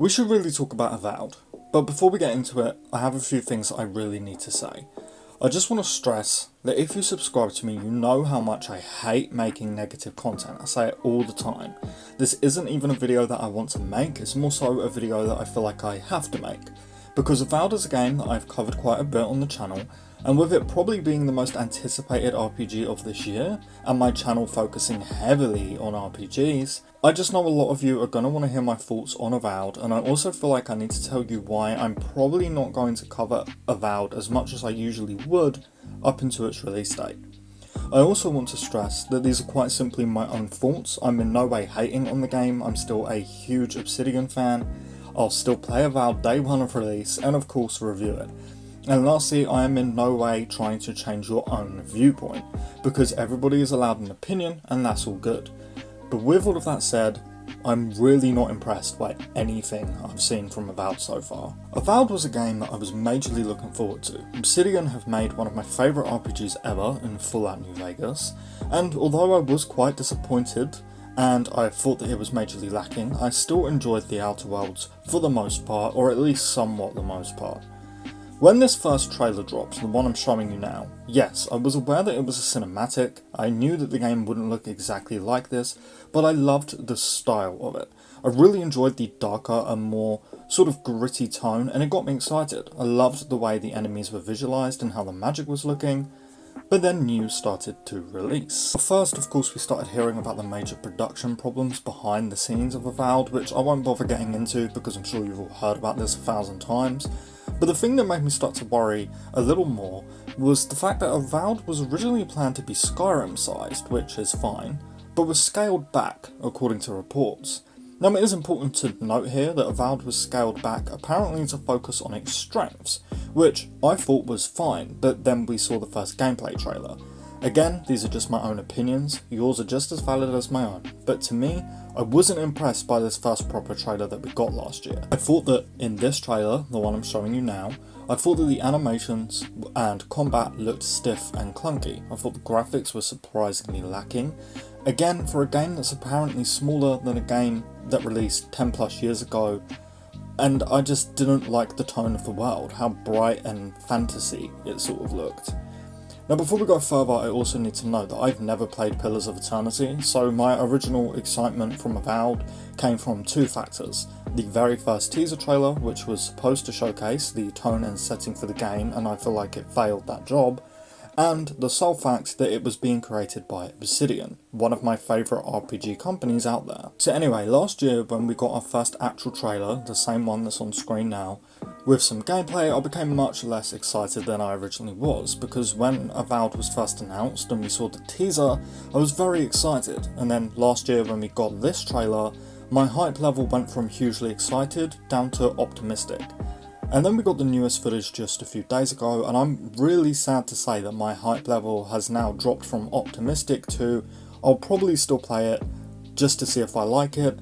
We should really talk about Avowed, but before we get into it, I have a few things that I really need to say. I just want to stress that if you subscribe to me, you know how much I hate making negative content. I say it all the time. This isn't even a video that I want to make, it's more so a video that I feel like I have to make. Because Avowed is a game that I've covered quite a bit on the channel, and with it probably being the most anticipated RPG of this year, and my channel focusing heavily on RPGs, I just know a lot of you are going to want to hear my thoughts on Avowed, and I also feel like I need to tell you why I'm probably not going to cover Avowed as much as I usually would up until its release date. I also want to stress that these are quite simply my own thoughts. I'm in no way hating on the game, I'm still a huge Obsidian fan, I'll still play Avowed day one of release, and of course review it. And lastly, I am in no way trying to change your own viewpoint, because everybody is allowed an opinion and that's all good. But with all of that said, I'm really not impressed by anything I've seen from Avowed so far. Avowed was a game that I was majorly looking forward to. Obsidian have made one of my favourite RPGs ever in Fallout New Vegas, and although I was quite disappointed and I thought that it was majorly lacking, I still enjoyed the Outer Worlds for the most part, or at least somewhat the most part. When this first trailer dropped, the one I'm showing you now, yes, I was aware that it was a cinematic, I knew that the game wouldn't look exactly like this, but I loved the style of it. I really enjoyed the darker and more sort of gritty tone, and it got me excited. I loved the way the enemies were visualised and how the magic was looking, but then news started to release. First, of course, we started hearing about the major production problems behind the scenes of Avowed, which I won't bother getting into because I'm sure you've all heard about this 1,000 times. But the thing that made me start to worry a little more was the fact that Avowed was originally planned to be Skyrim sized, which is fine, but was scaled back according to reports. Now it is important to note here that Avowed was scaled back apparently to focus on its strengths, which I thought was fine, but then we saw the first gameplay trailer. Again, these are just my own opinions, yours are just as valid as my own, but to me, I wasn't impressed by this first proper trailer that we got last year. I thought that in this trailer, the one I'm showing you now, I thought that the animations and combat looked stiff and clunky. I thought the graphics were surprisingly lacking. Again, for a game that's apparently smaller than a game that released 10 plus years ago, and I just didn't like the tone of the world, how bright and fantasy it sort of looked. Now before we go further, I also need to note that I've never played Pillars of Eternity, so my original excitement from Avowed came from two factors. The very first teaser trailer, which was supposed to showcase the tone and setting for the game, and I feel like it failed that job, and the sole fact that it was being created by Obsidian, one of my favourite RPG companies out there. So anyway, last year when we got our first actual trailer, the same one that's on screen now, with some gameplay, I became much less excited than I originally was, because when Avowed was first announced and we saw the teaser, I was very excited, and then last year when we got this trailer, my hype level went from hugely excited down to optimistic. And then we got the newest footage just a few days ago, and I'm really sad to say that my hype level has now dropped from optimistic to I'll probably still play it just to see if I like it,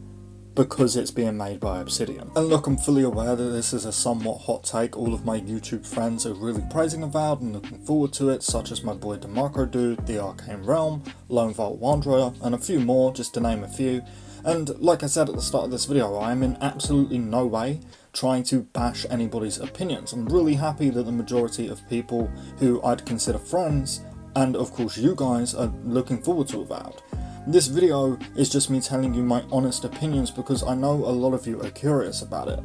because it's being made by Obsidian. And look, I'm fully aware that this is a somewhat hot take. All of my YouTube friends are really praising Avowed and looking forward to it, such as my boy DeMarco Dude, The Arcane Realm, Lone Vault Wanderer, and a few more, just to name a few. And like I said at the start of this video, I am in absolutely no way trying to bash anybody's opinions. I'm really happy that the majority of people who I'd consider friends, and of course you guys, are looking forward to Avowed. This video is just me telling you my honest opinions because I know a lot of you are curious about it.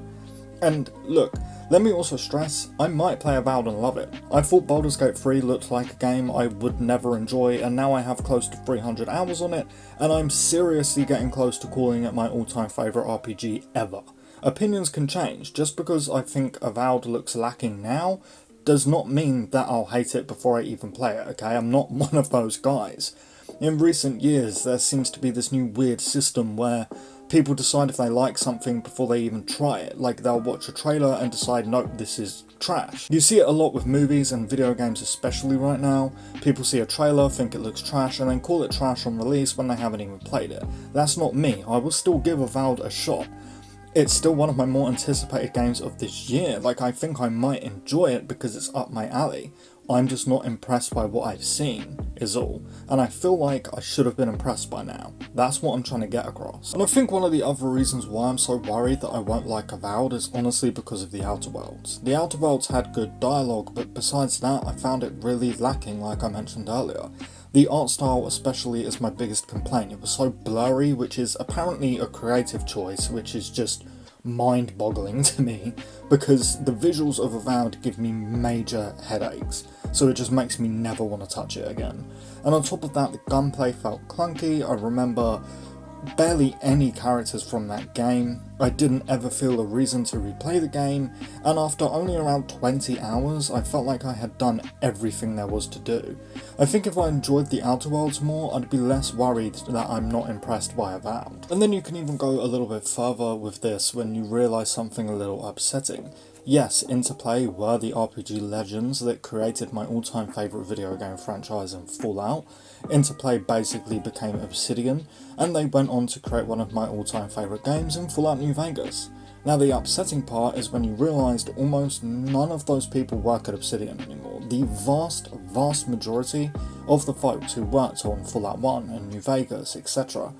And look, let me also stress, I might play Avowed and love it. I thought Baldur's Gate 3 looked like a game I would never enjoy, and now I have close to 300 hours on it, and I'm seriously getting close to calling it my all-time favourite RPG ever. Opinions can change. Just because I think Avowed looks lacking now does not mean that I'll hate it before I even play it, okay? I'm not one of those guys. In recent years, there seems to be this new weird system where people decide if they like something before they even try it. Like, they'll watch a trailer and decide, nope, this is trash. You see it a lot with movies and video games especially right now. People see a trailer, think it looks trash, and then call it trash on release when they haven't even played it. That's not me. I will still give Avowed a shot. it's still one of my more anticipated games of this year. Like, I think I might enjoy it because it's up my alley. I'm just not impressed by what I've seen, is all. And I feel like I should have been impressed by now. That's what I'm trying to get across. And I think one of the other reasons why I'm so worried that I won't like Avowed is honestly because of the Outer Worlds. The Outer Worlds had good dialogue, but besides that, I found it really lacking, like I mentioned earlier. The art style especially is my biggest complaint. It was so blurry, which is apparently a creative choice, which is just mind-boggling to me, because the visuals of Avowed give me major headaches, so it just makes me never want to touch it again. And on top of that, the gunplay felt clunky. I remember barely any characters from that game. I didn't ever feel a reason to replay the game, and after only around 20 hours, I felt like I had done everything there was to do. I think if I enjoyed the Outer Worlds more, I'd be less worried that I'm not impressed by Avowed. And then you can even go a little bit further with this when you realise something a little upsetting. Yes, Interplay were the RPG legends that created my all-time favourite video game franchise in Fallout. Interplay basically became Obsidian, and they went on to create one of my all-time favourite games in Fallout New Vegas. Now, the upsetting part is when you realised almost none of those people work at Obsidian anymore. The vast majority of the folks who worked on Fallout 1 and New Vegas, etc.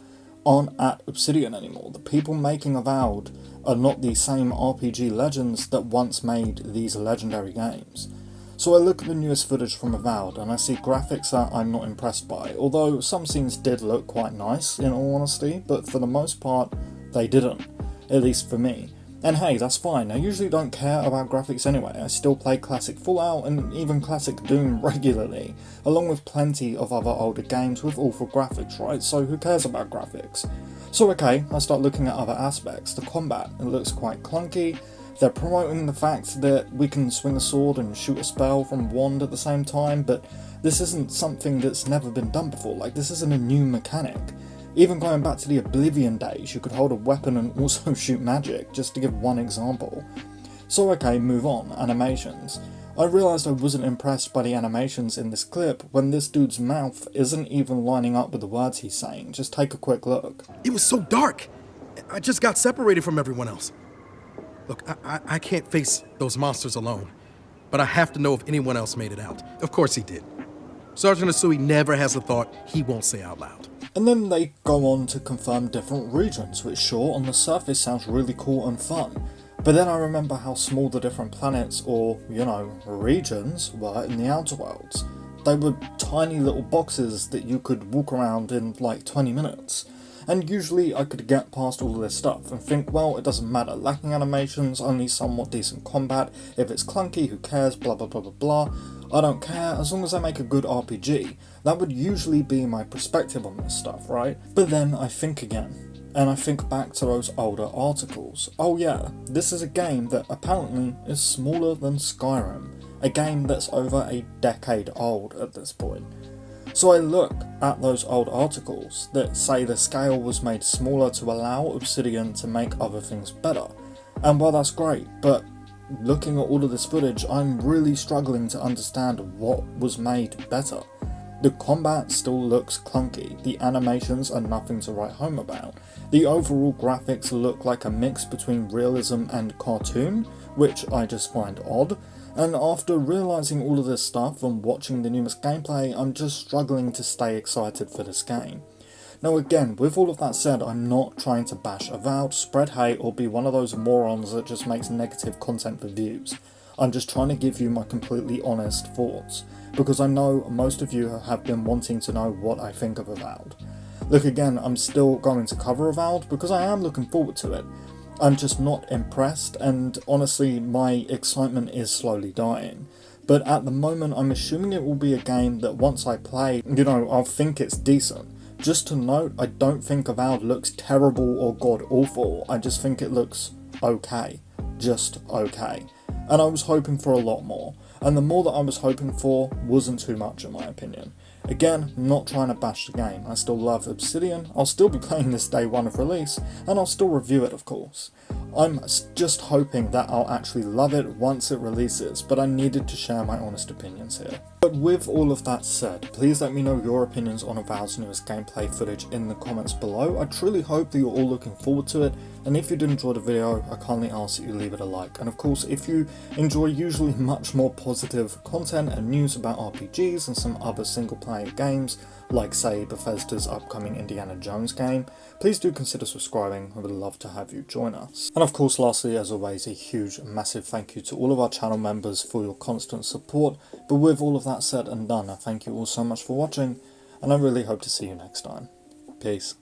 aren't at Obsidian anymore. The people making Avowed are not the same RPG legends that once made these legendary games. So I look at the newest footage from Avowed and I see graphics that I'm not impressed by, although some scenes did look quite nice in all honesty, but for the most part they didn't, at least for me. And hey, that's fine, I usually don't care about graphics anyway. I still play classic Fallout and even classic Doom regularly, along with plenty of other older games with awful graphics, right? So who cares about graphics? So okay, I start looking at other aspects. The combat, it looks quite clunky. They're promoting the fact that we can swing a sword and shoot a spell from a wand at the same time, but this isn't something that's never been done before. Like, this isn't a new mechanic. Even going back to the Oblivion days, you could hold a weapon and also shoot magic, just to give one example. So okay, move on, animations. I realised I wasn't impressed by the animations in this clip when this dude's mouth isn't even lining up with the words he's saying. Just take a quick look. It was so dark. I just got separated from everyone else. Look, I can't face those monsters alone, but I have to know if anyone else made it out. Of course he did. Sergeant Asui never has a thought he won't say out loud. And then they go on to confirm different regions, which sure, on the surface sounds really cool and fun. But then I remember how small the different planets, or, you know, regions, were in the Outer Worlds. They were tiny little boxes that you could walk around in like 20 minutes. And usually I could get past all of this stuff and think, well, it doesn't matter, lacking animations, only somewhat decent combat, if it's clunky, who cares, blah blah blah blah blah. I don't care, as long as I make a good RPG. That would usually be my perspective on this stuff, right? But then I think again, and I think back to those older articles. Oh yeah, this is a game that apparently is smaller than Skyrim, a game that's over a decade old at this point. So I look at those old articles that say the scale was made smaller to allow Obsidian to make other things better. And while that's great, but looking at all of this footage, I'm really struggling to understand what was made better. The combat still looks clunky, the animations are nothing to write home about, the overall graphics look like a mix between realism and cartoon, which I just find odd, and after realising all of this stuff and watching the newest gameplay, I'm just struggling to stay excited for this game. Now again, with all of that said, I'm not trying to bash Avowed, spread hate, or be one of those morons that just makes negative content for views. I'm just trying to give you my completely honest thoughts, because I know most of you have been wanting to know what I think of Avowed. Look, again, I'm still going to cover Avowed because I am looking forward to it. I'm just not impressed, and honestly my excitement is slowly dying. But at the moment I'm assuming it will be a game that once I play, you know, I'll think it's decent. Just to note, I don't think Avowed looks terrible or god awful, I just think it looks okay. Just okay. And I was hoping for a lot more, and the more that I was hoping for wasn't too much in my opinion. Again, I'm not trying to bash the game, I still love Obsidian, I'll still be playing this day one of release, and I'll still review it of course. I'm just hoping that I'll actually love it once it releases, but I needed to share my honest opinions here. But with all of that said, please let me know your opinions on Avowed's newest gameplay footage in the comments below. I truly hope that you're all looking forward to it, and if you did enjoy the video, I kindly ask that you leave it a like. And of course, if you enjoy usually much more positive content and news about RPGs and some other single player games, like say Bethesda's upcoming Indiana Jones game, please do consider subscribing. I would love to have you join us. And of course, lastly, as always, a huge massive thank you to all of our channel members for your constant support. But with all of that said and done, I thank you all so much for watching, and I really hope to see you next time. Peace.